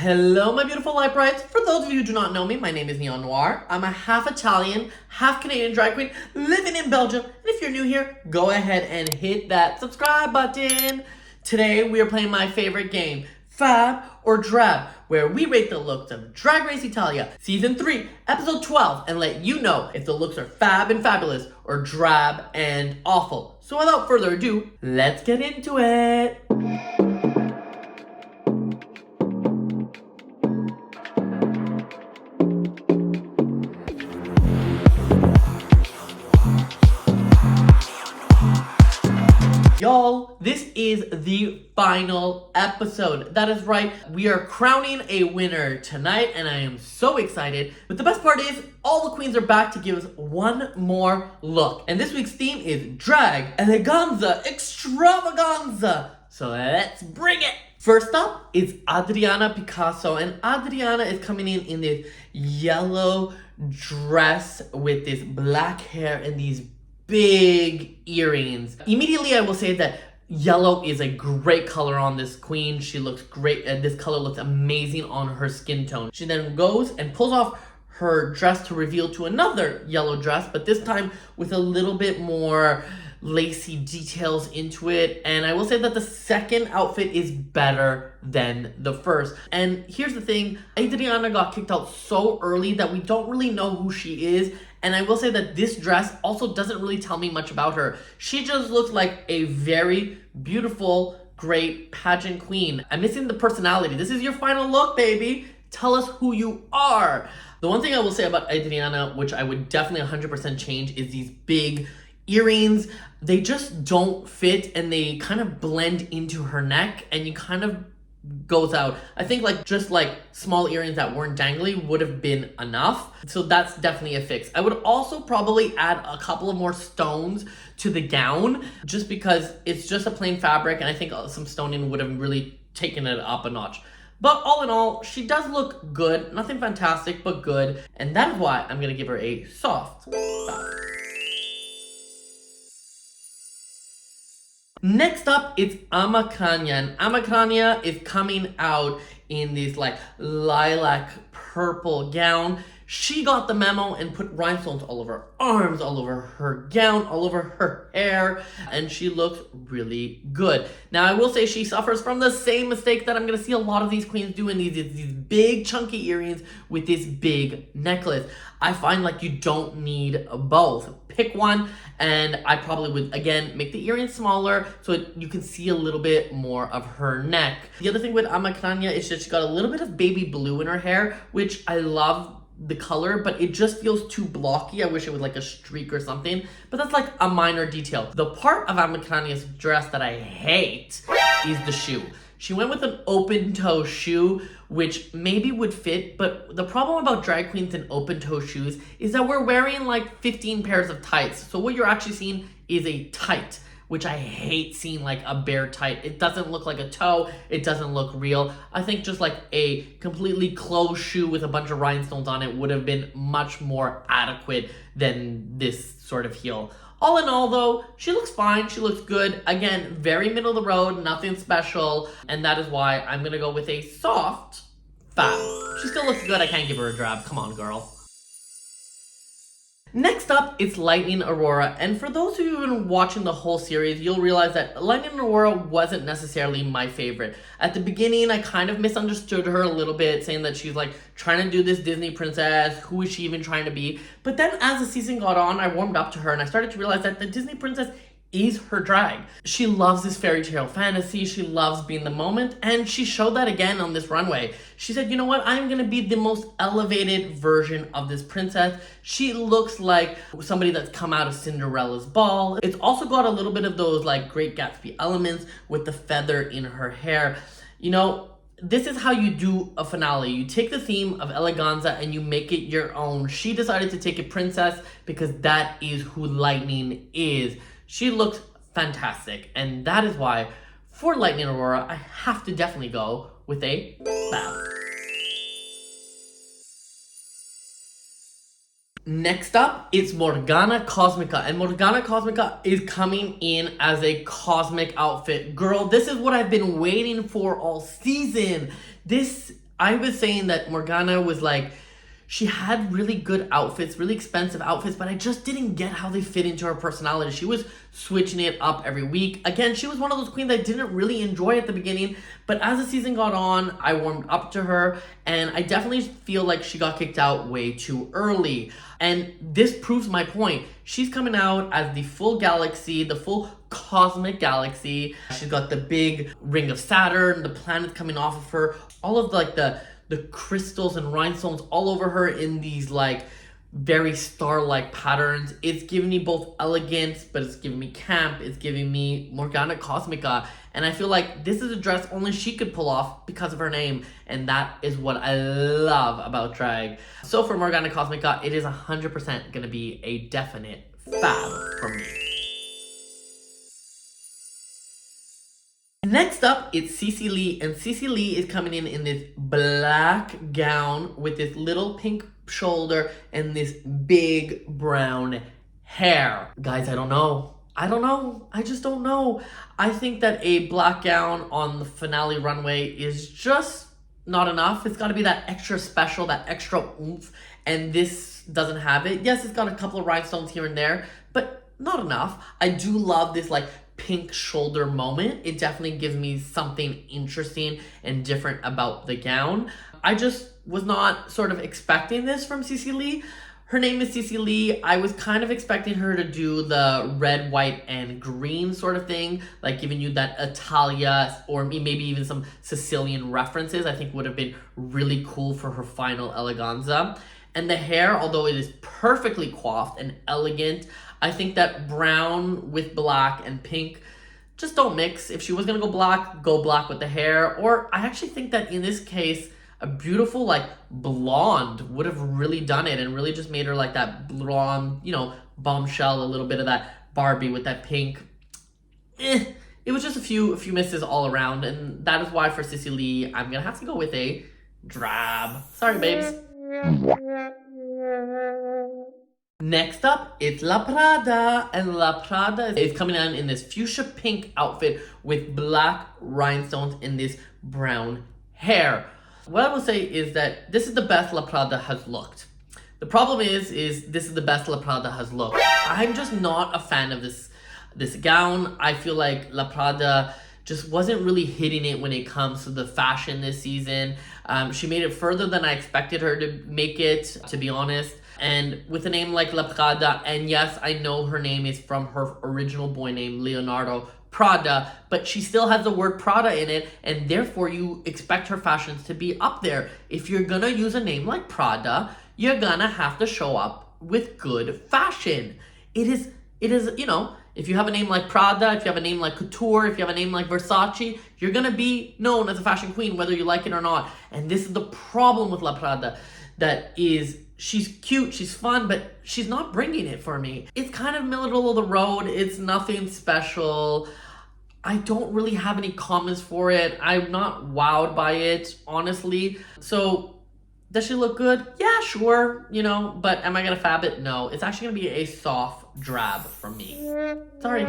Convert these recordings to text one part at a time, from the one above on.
Hello, my beautiful light brights. For those of you who do not know me, my name is Neon Noire. I'm a half Italian, half Canadian drag queen living in Belgium. And if you're new here, go ahead and hit that subscribe button. Today, we are playing my favorite game, FAB or DRAB, where we rate the looks of Drag Race Italia, Season 3, Episode 12, and let you know if the looks are fab and fabulous or drab and awful. So without further ado, let's get into it. Y'all, this is the final episode. That is right, we are crowning a winner tonight, and I am so excited. But the best part is, all the queens are back to give us one more look. And this week's theme is Drag Eleganza Extravaganza. So let's bring it! First up is Adriana Picasso, and Adriana is coming in this yellow dress with this black hair and these big earrings. Immediately, I will say that yellow is a great color on this queen. She looks great, and this color looks amazing on her skin tone. She then goes and pulls off her dress to reveal to another yellow dress, but this time with a little bit more lacy details into it. And I will say that the second outfit is better than the first. And here's the thing, Adriana got kicked out so early that we don't really know who she is. And I will say that this dress also doesn't really tell me much about her. She just looks like a very beautiful, great pageant queen. I'm missing the personality. This is your final look, baby. Tell us who you are. The one thing I will say about Adriana, which I would definitely 100% change, is these big earrings. They just don't fit and they kind of blend into her neck and you kind of goes out. I think just small earrings that weren't dangly would have been enough. So that's definitely a fix. I would also probably add a couple of more stones to the gown just because it's just a plain fabric and I think some stoning would have really taken it up a notch. But all in all, she does look good. Nothing fantastic, but good. And that is why I'm gonna give her a soft 5. Next up, it's Amacania, and Amacania is coming out in this lilac purple gown. She got the memo and put rhinestones all over her arms, all over her gown, all over her hair, and she looks really good. Now, I will say she suffers from the same mistake that I'm going to see a lot of these queens do in these big chunky earrings with this big necklace. I find you don't need both. Pick one, and I probably would, again, make the earrings smaller so you can see a little bit more of her neck. The other thing with Amacania is that she got a little bit of baby blue in her hair, which I love the color, but it just feels too blocky. I wish it was a streak or something, but that's a minor detail. The part of Amacania's dress that I hate is the shoe. She went with an open toe shoe, which maybe would fit, but the problem about drag queens in open toe shoes is that we're wearing 15 pairs of tights. So what you're actually seeing is a tight, which I hate seeing a bare tight. It doesn't look like a toe. It doesn't look real. I think just a completely closed shoe with a bunch of rhinestones on it would have been much more adequate than this sort of heel. All in all though, she looks fine, she looks good. Again, very middle of the road, nothing special. And that is why I'm gonna go with a soft 5. She still looks good, I can't give her a drab, come on girl. Next up, it's Lightning Aurora, and for those of you who've been watching the whole series, you'll realize that Lightning Aurora wasn't necessarily my favorite. At the beginning, I kind of misunderstood her a little bit, saying that she's trying to do this Disney princess, who is she even trying to be? But then as the season got on, I warmed up to her and I started to realize that the Disney princess is her drag. She loves this fairy tale fantasy, she loves being the moment, and she showed that again on this runway. She said, you know what, I'm gonna be the most elevated version of this princess. She looks like somebody that's come out of Cinderella's ball. It's also got a little bit of those Great Gatsby elements with the feather in her hair. You know, this is how you do a finale. You take the theme of Eleganza and you make it your own. She decided to take a princess because that is who Lightning is. She looks fantastic, and that is why, for Lightning Aurora, I have to definitely go with a FAB. Next up, it's Morgana Cosmica, and Morgana Cosmica is coming in as a cosmic outfit. Girl, this is what I've been waiting for all season. This I was saying that Morgana was like, she had really good outfits, really expensive outfits, but I just didn't get how they fit into her personality. She was switching it up every week. Again, she was one of those queens I didn't really enjoy at the beginning, but as the season got on, I warmed up to her, and I definitely feel like she got kicked out way too early. And this proves my point. She's coming out as the full galaxy, the full cosmic galaxy. She's got the big ring of Saturn, the planets coming off of her, all of like the crystals and rhinestones all over her in these like very star-like patterns. It's giving me both elegance, but it's giving me camp. It's giving me Morgana Cosmica. And I feel like this is a dress only she could pull off because of her name. And that is what I love about drag. So for Morgana Cosmica, it is 100% gonna be a definite fab for me. Next up, it's Cece Lee, and Cece Lee is coming in this black gown with this little pink shoulder and this big brown hair. Guys, I don't know. I just don't know. I think that a black gown on the finale runway is just not enough. It's got to be that extra special, that extra oomph, and this doesn't have it. Yes, it's got a couple of rhinestones here and there, but not enough. I do love this like pink shoulder moment. It definitely gives me something interesting and different about the gown. I just was not sort of expecting this from Cece Lee. Her name is Cece Lee. I was kind of expecting her to do the red, white, and green sort of thing, like giving you that Italia or maybe even some Sicilian references. I think would have been really cool for her final Eleganza. And the hair, although it is perfectly coiffed and elegant, I think that brown with black and pink just don't mix. If she was gonna go black with the hair. Or I actually think that in this case, a beautiful like blonde would have really done it and really just made her like that blonde, you know, bombshell, a little bit of that Barbie with that pink. It was just a few misses all around, and that is why for Cece Lee, I'm gonna have to go with a drab. Sorry, babes. Next up, it's La Prada, and La Prada is coming in this fuchsia pink outfit with black rhinestones in this brown hair. What I will say is that this is the best La Prada has looked. The problem is this is the best La Prada has looked. I'm just not a fan of this gown. I feel like La Prada just wasn't really hitting it when it comes to the fashion this season. She made it further than I expected her to make it, to be honest. And with a name like La Prada, and yes, I know her name is from her original boy name, Leonardo Prada, but she still has the word Prada in it, and therefore you expect her fashions to be up there. If you're gonna use a name like Prada, you're gonna have to show up with good fashion. It is, you know, if you have a name like Prada, if you have a name like Couture, if you have a name like Versace, you're gonna be known as a fashion queen, whether you like it or not. And this is the problem with La Prada, that is, she's cute, she's fun, but she's not bringing it for me. It's kind of middle of the road. It's nothing special. I don't really have any comments for it. I'm not wowed by it, honestly. So, does she look good? Yeah, sure, you know, but am I gonna fab it? No. It's actually gonna be a soft drab from me. Sorry.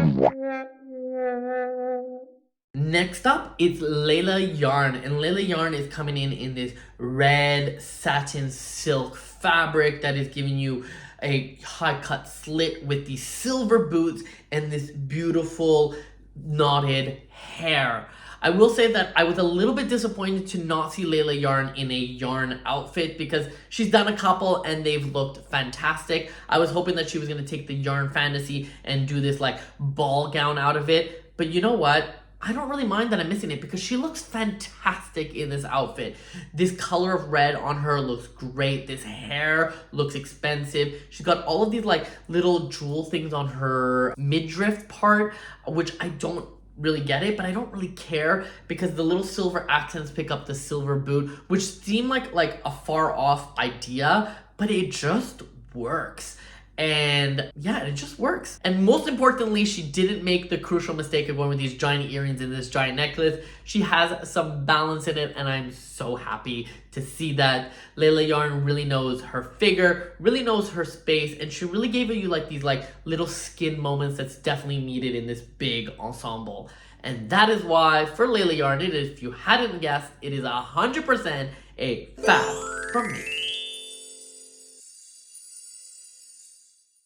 Next up, it's Layla Yarn, and Layla Yarn is coming in this red satin silk fabric that is giving you a high cut slit with these silver boots and this beautiful knotted hair. I will say that I was a little bit disappointed to not see Layla Yarn in a yarn outfit because she's done a couple and they've looked fantastic. I was hoping that she was going to take the yarn fantasy and do this like ball gown out of it. But you know what? I don't really mind that I'm missing it because she looks fantastic in this outfit. This color of red on her looks great. This hair looks expensive. She's got all of these like little jewel things on her midriff part, which I don't really get it, but I don't really care because the little silver accents pick up the silver boot, which seem like a far off idea, but it just works. And yeah, it just works. And most importantly, she didn't make the crucial mistake of going with these giant earrings and this giant necklace. She has some balance in it, and I'm so happy to see that. Layla Yarn really knows her figure, really knows her space, and she really gave you like these like little skin moments that's definitely needed in this big ensemble. And that is why for Layla Yarn, it is, if you hadn't guessed, it is 100% a FAB from me.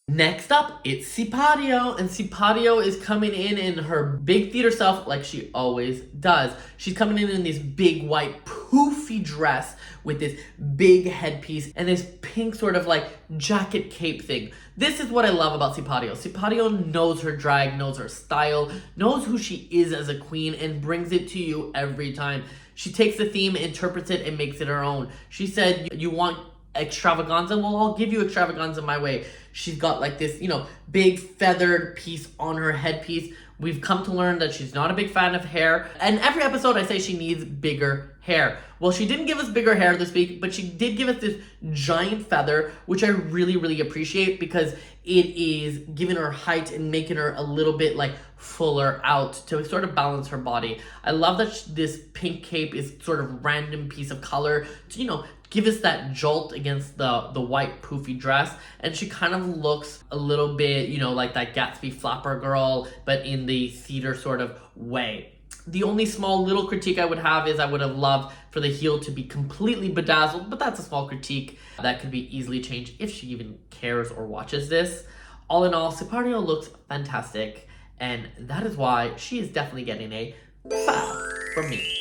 Next up, it's Sipario, and Sipario is coming in her big theater self like she always does. She's coming in this big white poofy dress with this big headpiece and this pink sort of like jacket cape thing. This is what I love about Sipario. Sipario knows her drag, knows her style, knows who she is as a queen, and brings it to you every time. She takes the theme, interprets it, and makes it her own. She said, you want extravaganza? Well, I'll give you extravaganza my way. She's got like this, big feathered piece on her headpiece. We've come to learn that she's not a big fan of hair. And every episode I say she needs bigger hair. Well, she didn't give us bigger hair this week, but she did give us this giant feather, which I really, really appreciate because it is giving her height and making her a little bit like fuller out to sort of balance her body. I love that this pink cape is sort of random piece of color to, give us that jolt against the white poofy dress. And she kind of looks a little bit, like that Gatsby flapper girl, but in the theater sort of way. The only small little critique I would have is I would have loved for the heel to be completely bedazzled, but that's a small critique that could be easily changed if she even cares or watches this. All in all, Sipario looks fantastic, and that is why she is definitely getting a FAB from me.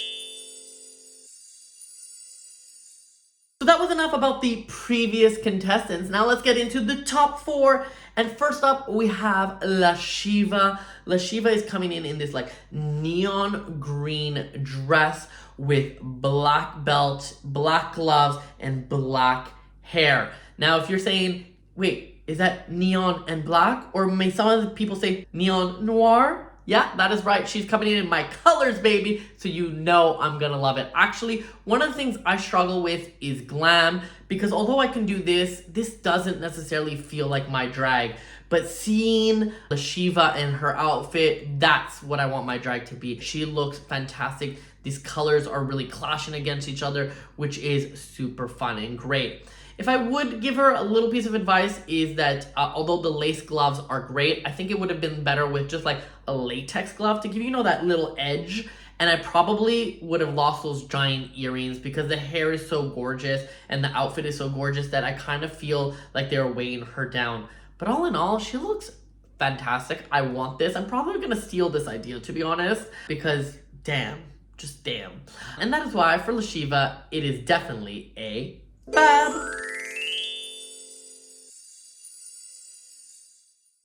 So that was enough about the previous contestants. Now let's get into the top 4. And first up, we have La Shiva. La Shiva is coming in this like neon green dress with black belt, black gloves, and black hair. Now, if you're saying, wait, is that neon and black? Or may some of the people say Neon Noire? Yeah, that is right. She's coming in my colors, baby. So I'm gonna love it. Actually, one of the things I struggle with is glam, because although I can do this doesn't necessarily feel like my drag. But seeing the Shiva and her outfit, that's what I want my drag to be. She looks fantastic. These colors are really clashing against each other, which is super fun and great. If I would give her a little piece of advice is that although the lace gloves are great, I think it would have been better with just like a latex glove to give that little edge. And I probably would have lost those giant earrings because the hair is so gorgeous and the outfit is so gorgeous that I kind of feel like they're weighing her down. But all in all, she looks fantastic. I want this. I'm probably gonna steal this idea, to be honest, because damn, just damn. And that is why for La Shiva, it is definitely a FAB.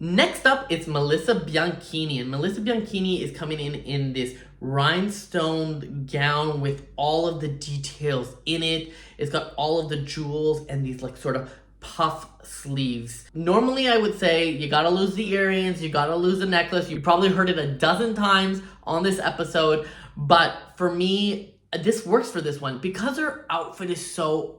Next up, it's Melissa Bianchini, and Melissa Bianchini is coming in this rhinestone gown with all of the details in it. It's got all of the jewels and these like sort of puff sleeves. Normally, I would say you gotta lose the earrings, you gotta lose the necklace. You probably heard it a dozen times on this episode, but for me, this works for this one because her outfit is so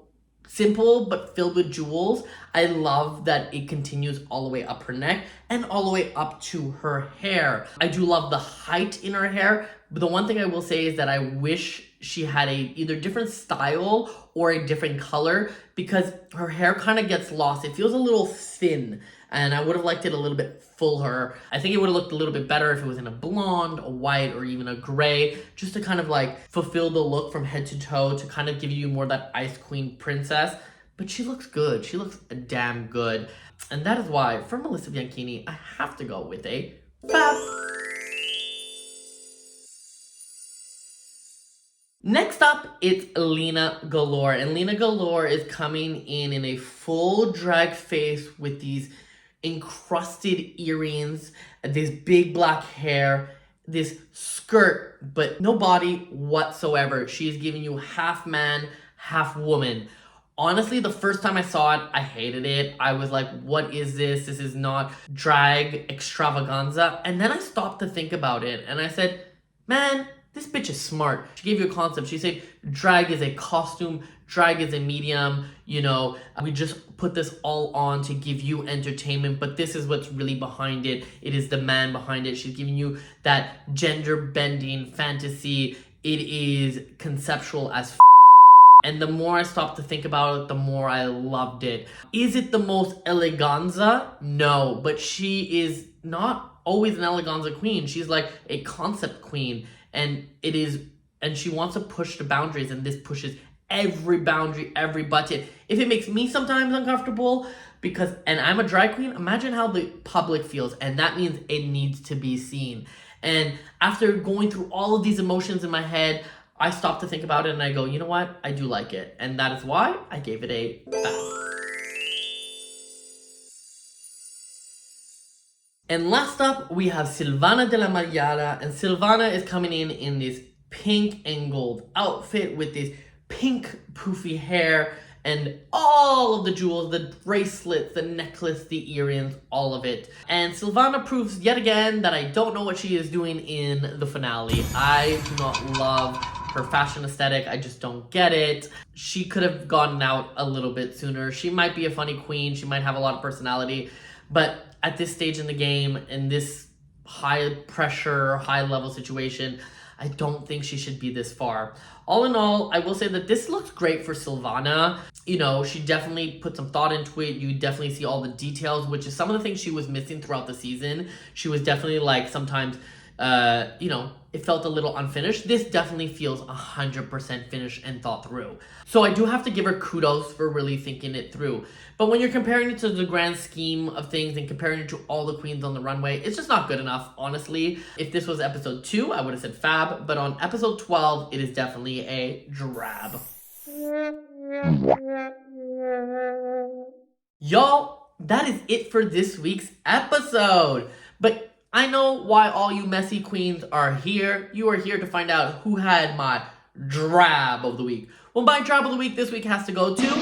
simple but filled with jewels. I love that it continues all the way up her neck and all the way up to her hair. I do love the height in her hair, but the one thing I will say is that I wish she had a either different style or a different color because her hair kind of gets lost. It feels a little thin, and I would have liked it a little bit fuller. I think it would have looked a little bit better if it was in a blonde, a white, or even a gray, just to kind of like fulfill the look from head to toe to kind of give you more that Ice Queen princess. But she looks good. She looks damn good. And that is why, for Melissa Bianchini, I have to go with a FAB. Next up, it's Lena Galore. And Lena Galore is coming in a full drag face with these encrusted earrings, this big black hair, this skirt, but no body whatsoever. She's giving you half man, half woman. Honestly, the first time I saw it, I hated it. I was like, what is this? This is not drag extravaganza. And then I stopped to think about it and I said, man, this bitch is smart. She gave you a concept. She said drag is a costume, drag is a medium, we just put this all on to give you entertainment, but this is what's really behind it. It is the man behind it. She's giving you that gender bending fantasy. It is conceptual as and the more I stopped to think about it, the more I loved it. Is it the most eleganza? No, but she is not always an eleganza queen. She's like a concept queen. And she wants to push the boundaries, and this pushes every boundary, every button. If it makes me sometimes uncomfortable, and I'm a drag queen, imagine how the public feels, and that means it needs to be seen. And after going through all of these emotions in my head, I stop to think about it and I go, you know what? I do like it. And that is why I gave it a FAB. And last up, we have Silvana de la Magliara. And Silvana is coming in this pink and gold outfit with this pink poofy hair and all of the jewels, the bracelets, the necklace, the earrings, all of it. And Silvana proves yet again that I don't know what she is doing in the finale. I do not love her fashion aesthetic. I just don't get it. She could have gotten out a little bit sooner. She might be a funny queen. She might have a lot of personality. But at this stage in the game, in this high pressure, high level situation, I don't think she should be this far. All in all, I will say that this looks great for Silvana. You know, she definitely put some thought into it. You definitely see all the details, which is some of the things she was missing throughout the season. She was definitely like sometimes, you know, it felt a little unfinished. This definitely feels 100% finished and thought through. So I do have to give her kudos for really thinking it through. But when you're comparing it to the grand scheme of things and comparing it to all the queens on the runway, it's just not good enough, honestly. If this was episode 2, I would have said FAB. But on episode 12, it is definitely a DRAB. Y'all, that is it for this week's episode. But I know why all you messy queens are here. You are here to find out who had my DRAB of the week. Well, my DRAB of the week this week has to go to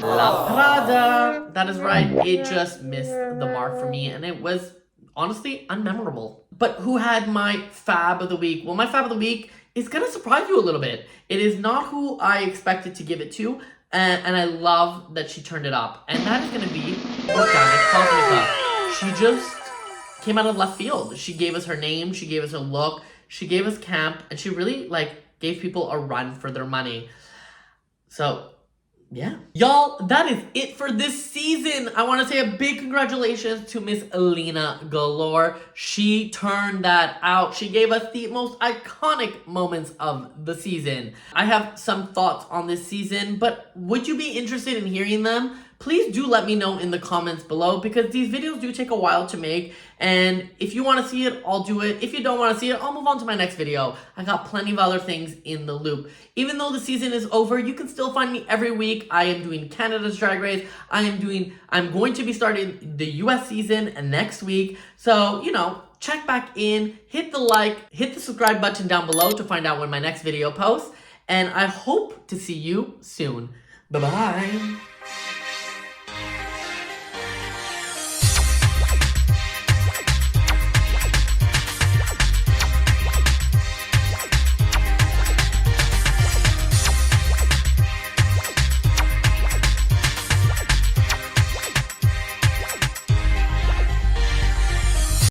La Prada. That is right. It just missed the mark for me, and it was honestly unmemorable. But who had my FAB of the week? Well, my FAB of the week is going to surprise you a little bit. It is not who I expected to give it to, and I love that she turned it up. And that is going to be Eleganza. She just came out of left field. She gave us her name, she gave us her look, she gave us camp, and she really gave people a run for their money. So yeah. Y'all, that is it for this season. I want to say a big congratulations to Miss Elena Galore. She turned that out. She gave us the most iconic moments of the season. I have some thoughts on this season, but would you be interested in hearing them? Please do let me know in the comments below, because these videos do take a while to make, and if you want to see it, I'll do it. If you don't want to see it, I'll move on to my next video. I got plenty of other things in the loop. Even though the season is over, you can still find me every week. I am doing Canada's Drag Race. I'm going to be starting the US season next week. So, you know, check back in, hit the like, hit the subscribe button down below to find out when my next video posts, and I hope to see you soon. Bye-bye.